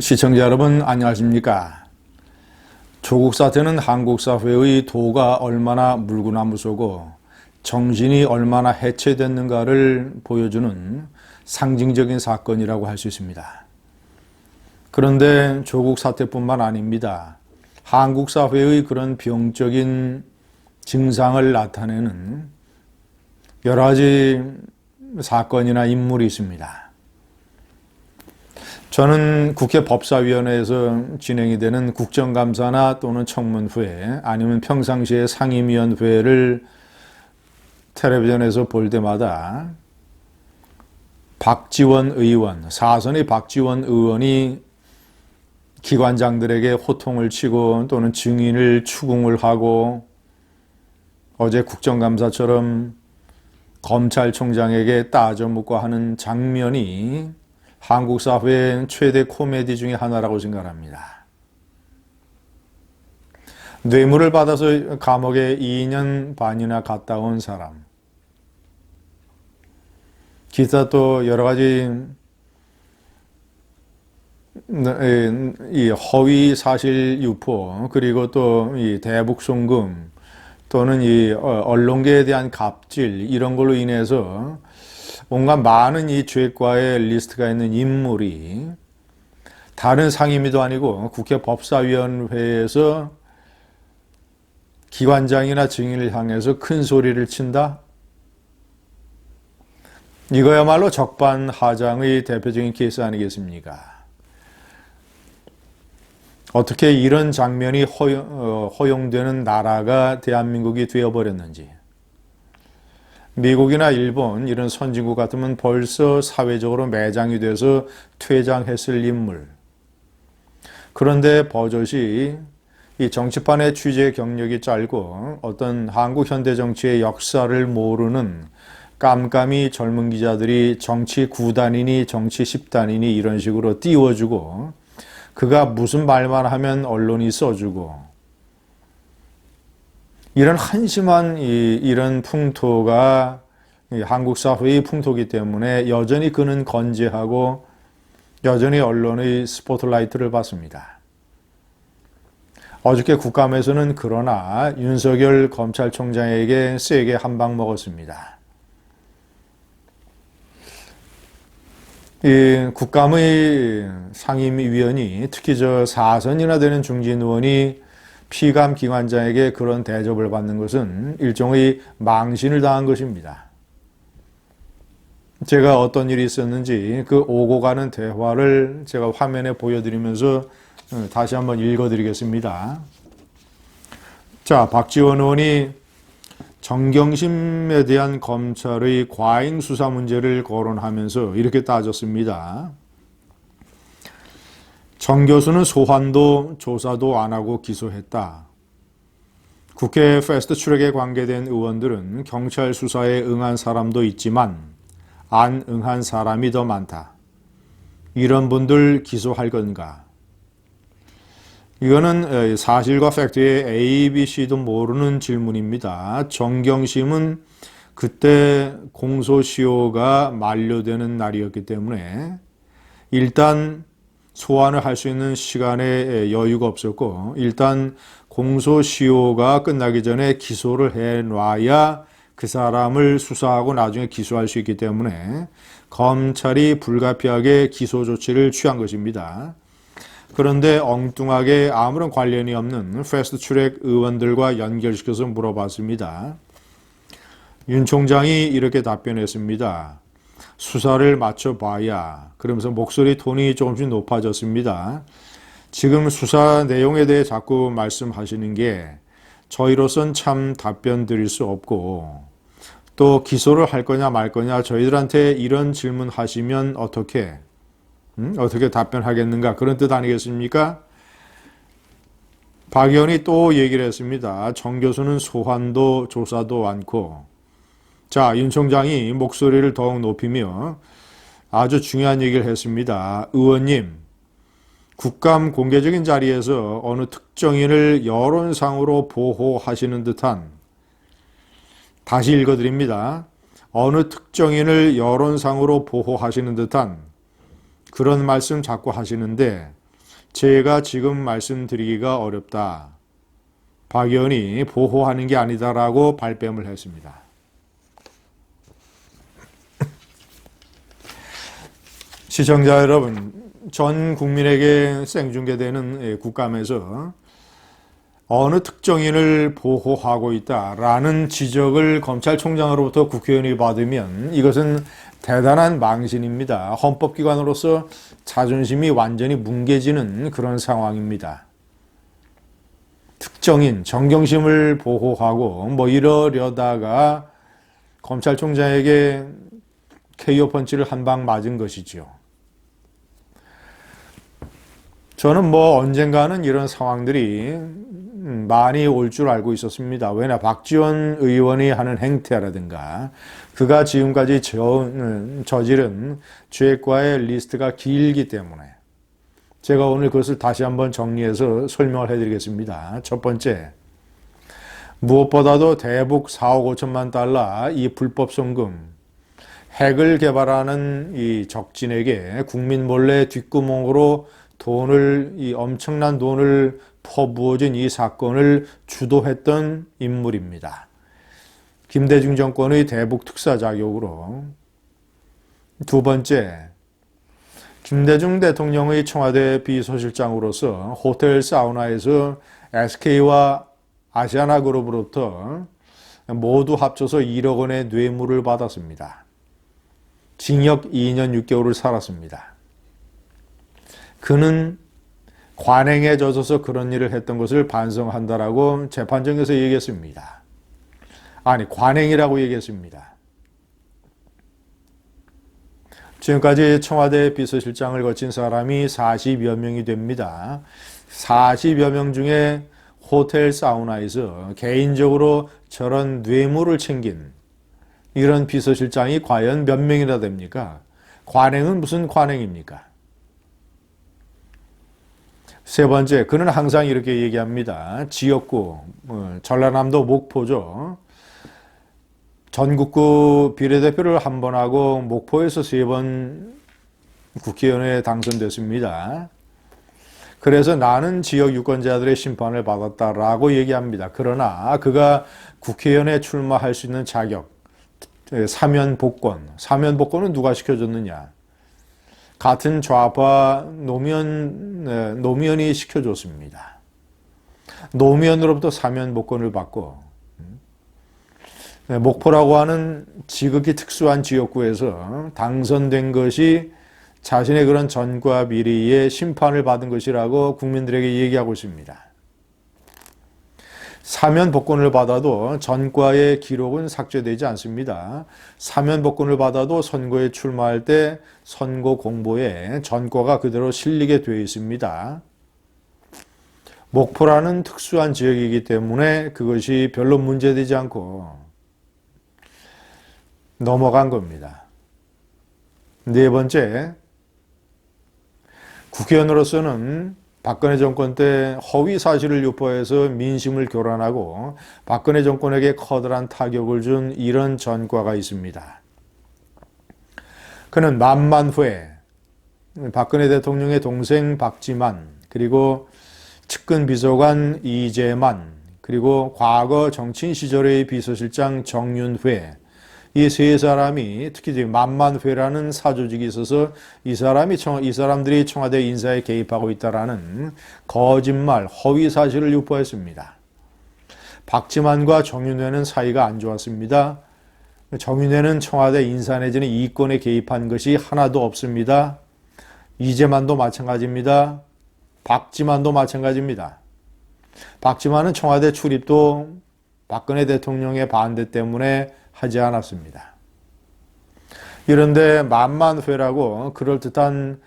시청자 여러분 안녕하십니까? 조국 사태는 한국 사회의 도가 얼마나 물구나무서고 정신이 얼마나 해체됐는가를 보여주는 상징적인 사건이라고 할 수 있습니다. 그런데 조국 사태뿐만 아닙니다. 한국 사회의 그런 병적인 증상을 나타내는 여러 가지 사건이나 인물이 있습니다. 저는 국회 법사위원회에서 진행이 되는 국정감사나 또는 청문회 아니면 평상시에 상임위원회를 텔레비전에서 볼 때마다 박지원 의원, 사선의 박지원 의원이 기관장들에게 호통을 치고 또는 증인을 추궁을 하고 어제 국정감사처럼 검찰총장에게 따져 묻고 하는 장면이 한국 사회의 최대 코미디 중에 하나라고 생각합니다. 뇌물을 받아서 감옥에 2년 반이나 갔다 온 사람, 기타 또 여러 가지 이 허위 사실 유포, 그리고 또 이 대북 송금 또는 이 언론계에 대한 갑질, 이런 걸로 인해서 온갖 많은 이 죄과의 리스트가 있는 인물이 다른 상임위도 아니고 국회 법사위원회에서 기관장이나 증인을 향해서 큰 소리를 친다? 이거야말로 적반하장의 대표적인 케이스 아니겠습니까? 어떻게 이런 장면이 허용되는 나라가 대한민국이 되어버렸는지. 미국이나 일본 이런 선진국 같으면 벌써 사회적으로 매장이 돼서 퇴장했을 인물. 그런데 버젓이 이 정치판의 취재 경력이 짧고 어떤 한국 현대 정치의 역사를 모르는 깜깜이 젊은 기자들이 정치 9단이니 정치 10단이니 이런 식으로 띄워주고 그가 무슨 말만 하면 언론이 써주고 이런 한심한 이런 풍토가 한국 사회의 풍토이기 때문에 여전히 그는 건재하고 여전히 언론의 스포트라이트를 받습니다. 어저께 국감에서는 그러나 윤석열 검찰총장에게 세게 한 방 먹었습니다. 이 국감의 상임위원이 특히 저 4선이나 되는 중진 의원이 피감 기관장에게 그런 대접을 받는 것은 일종의 망신을 당한 것입니다. 제가 어떤 일이 있었는지 그 오고 가는 대화를 제가 화면에 보여드리면서 다시 한번 읽어드리겠습니다. 자, 박지원 의원이 정경심에 대한 검찰의 과잉 수사 문제를 거론하면서 이렇게 따졌습니다. 정 교수는 소환도 조사도 안 하고 기소했다. 국회 패스트트랙에 관계된 의원들은 경찰 수사에 응한 사람도 있지만 안 응한 사람이 더 많다. 이런 분들 기소할 건가? 이거는 사실과 팩트의 A, B, C도 모르는 질문입니다. 정경심은 그때 공소시효가 만료되는 날이었기 때문에 일단 소환을 할 수 있는 시간에 여유가 없었고 일단 공소시효가 끝나기 전에 기소를 해놔야 그 사람을 수사하고 나중에 기소할 수 있기 때문에 검찰이 불가피하게 기소 조치를 취한 것입니다. 그런데 엉뚱하게 아무런 관련이 없는 패스트트랙 의원들과 연결시켜서 물어봤습니다. 윤 총장이 이렇게 답변했습니다. 수사를 맞춰봐야, 그러면서 목소리 톤이 조금씩 높아졌습니다. 지금 수사 내용에 대해 자꾸 말씀하시는 게 저희로선 참 답변 드릴 수 없고 또 기소를 할 거냐 말 거냐 저희들한테 이런 질문 하시면 어떻게 답변하겠는가, 그런 뜻 아니겠습니까? 박 의원이 또 얘기를 했습니다. 정 교수는 소환도 조사도 않고. 자, 윤 총장이 목소리를 더욱 높이며 아주 중요한 얘기를 했습니다. 의원님, 국감 공개적인 자리에서 어느 특정인을 여론상으로 보호하시는 듯한, 다시 읽어드립니다. 어느 특정인을 여론상으로 보호하시는 듯한 그런 말씀 자꾸 하시는데 제가 지금 말씀드리기가 어렵다. 박 의원이 보호하는 게 아니다라고 발뺌을 했습니다. 시청자 여러분, 전 국민에게 생중계되는 국감에서 어느 특정인을 보호하고 있다라는 지적을 검찰총장으로부터 국회의원이 받으면 이것은 대단한 망신입니다. 헌법기관으로서 자존심이 완전히 뭉개지는 그런 상황입니다. 특정인, 정경심을 보호하고 뭐 이러려다가 검찰총장에게 KO 펀치를 한 방 맞은 것이죠. 저는 뭐 언젠가는 이런 상황들이 많이 올 줄 알고 있었습니다. 왜냐, 박지원 의원이 하는 행태라든가 그가 지금까지 저지른 죄과의 리스트가 길기 때문에 제가 오늘 그것을 다시 한번 정리해서 설명을 해드리겠습니다. 첫 번째, 무엇보다도 대북 4억 5천만 달러 이 불법 송금, 핵을 개발하는 이 적진에게 국민 몰래 뒷구멍으로 이 엄청난 돈을 퍼부어진 이 사건을 주도했던 인물입니다. 김대중 정권의 대북 특사 자격으로. 두 번째, 김대중 대통령의 청와대 비서실장으로서 호텔 사우나에서 SK와 아시아나그룹으로부터 모두 합쳐서 1억 원의 뇌물을 받았습니다. 징역 2년 6개월을 살았습니다. 그는 관행에 젖어서 그런 일을 했던 것을 반성한다라고 재판정에서 얘기했습니다. 아니, 관행이라고 얘기했습니다. 지금까지 청와대 비서실장을 거친 사람이 40여 명이 됩니다. 40여 명 중에 호텔 사우나에서 개인적으로 저런 뇌물을 챙긴 이런 비서실장이 과연 몇 명이나 됩니까? 관행은 무슨 관행입니까? 세 번째, 그는 항상 이렇게 얘기합니다. 지역구, 전라남도 목포죠. 전국구 비례대표를 한 번 하고 목포에서 3번 국회의원에 당선됐습니다. 그래서 나는 지역 유권자들의 심판을 받았다라고 얘기합니다. 그러나 그가 국회의원에 출마할 수 있는 자격, 사면 복권은 누가 시켜줬느냐? 같은 좌파 노무현이 시켜줬습니다. 노무현으로부터 사면 복권을 받고 목포라고 하는 지극히 특수한 지역구에서 당선된 것이 자신의 그런 전과 미래의 심판을 받은 것이라고 국민들에게 얘기하고 있습니다. 사면 복권을 받아도 전과의 기록은 삭제되지 않습니다. 사면 복권을 받아도 선거에 출마할 때 선거 공보에 전과가 그대로 실리게 되어 있습니다. 목포라는 특수한 지역이기 때문에 그것이 별로 문제되지 않고 넘어간 겁니다. 네 번째, 국회의원으로서는 박근혜 정권 때 허위 사실을 유포해서 민심을 교란하고 박근혜 정권에게 커다란 타격을 준 이런 전과가 있습니다. 그는 만만후에 박근혜 대통령의 동생 박지만, 그리고 측근 비서관 이재만, 그리고 과거 정치인 시절의 비서실장 정윤회, 이 세 사람이 특히 만만회라는 사조직이 있어서 이 사람들이 청와대 인사에 개입하고 있다라는 거짓말, 허위 사실을 유포했습니다. 박지만과 정윤회는 사이가 안 좋았습니다. 정윤회는 청와대 인사 내지는 이권에 개입한 것이 하나도 없습니다. 이재만도 마찬가지입니다. 박지만도 마찬가지입니다. 박지만은 청와대 출입도 박근혜 대통령의 반대 때문에 하지 않았습니다. 그런데 만만회라고 그럴듯한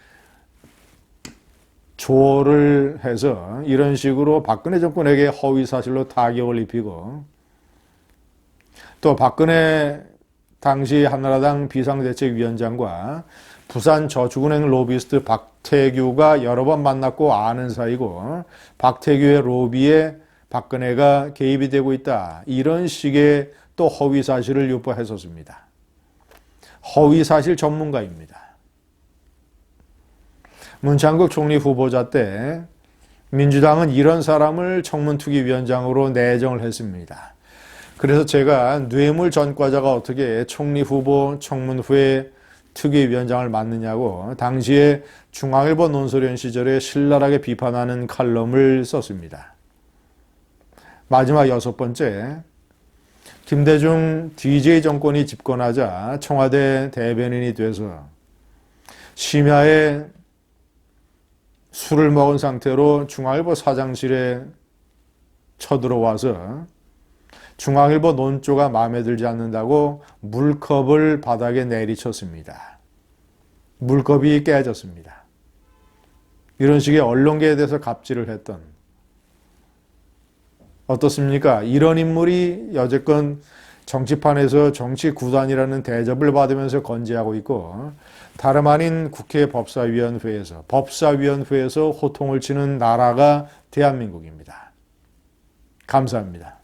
조를 해서 이런 식으로 박근혜 정권에게 허위사실로 타격을 입히고, 또 박근혜 당시 한나라당 비상대책위원장과 부산저축은행 로비스트 박태규가 여러 번 만났고 아는 사이고 박태규의 로비에 박근혜가 개입이 되고 있다, 이런 식의 또 허위사실을 유포했었습니다. 허위사실 전문가입니다. 문창극 총리 후보자 때 민주당은 이런 사람을 청문투기위원장으로 내정을 했습니다. 그래서 제가 뇌물 전과자가 어떻게 총리 후보 청문 후에 투기위원장을 맡느냐고 당시에 중앙일보 논설위원 시절에 신랄하게 비판하는 칼럼을 썼습니다. 마지막 6번째, 김대중 DJ 정권이 집권하자 청와대 대변인이 돼서 심야에 술을 먹은 상태로 중앙일보 사장실에 쳐들어와서 중앙일보 논조가 마음에 들지 않는다고 물컵을 바닥에 내리쳤습니다. 물컵이 깨졌습니다. 이런 식의 언론계에 대해서 갑질을 했던, 어떻습니까? 이런 인물이 여태껏 정치판에서 정치 구단이라는 대접을 받으면서 건재하고 있고, 다름 아닌 국회 법사위원회에서 호통을 치는 나라가 대한민국입니다. 감사합니다.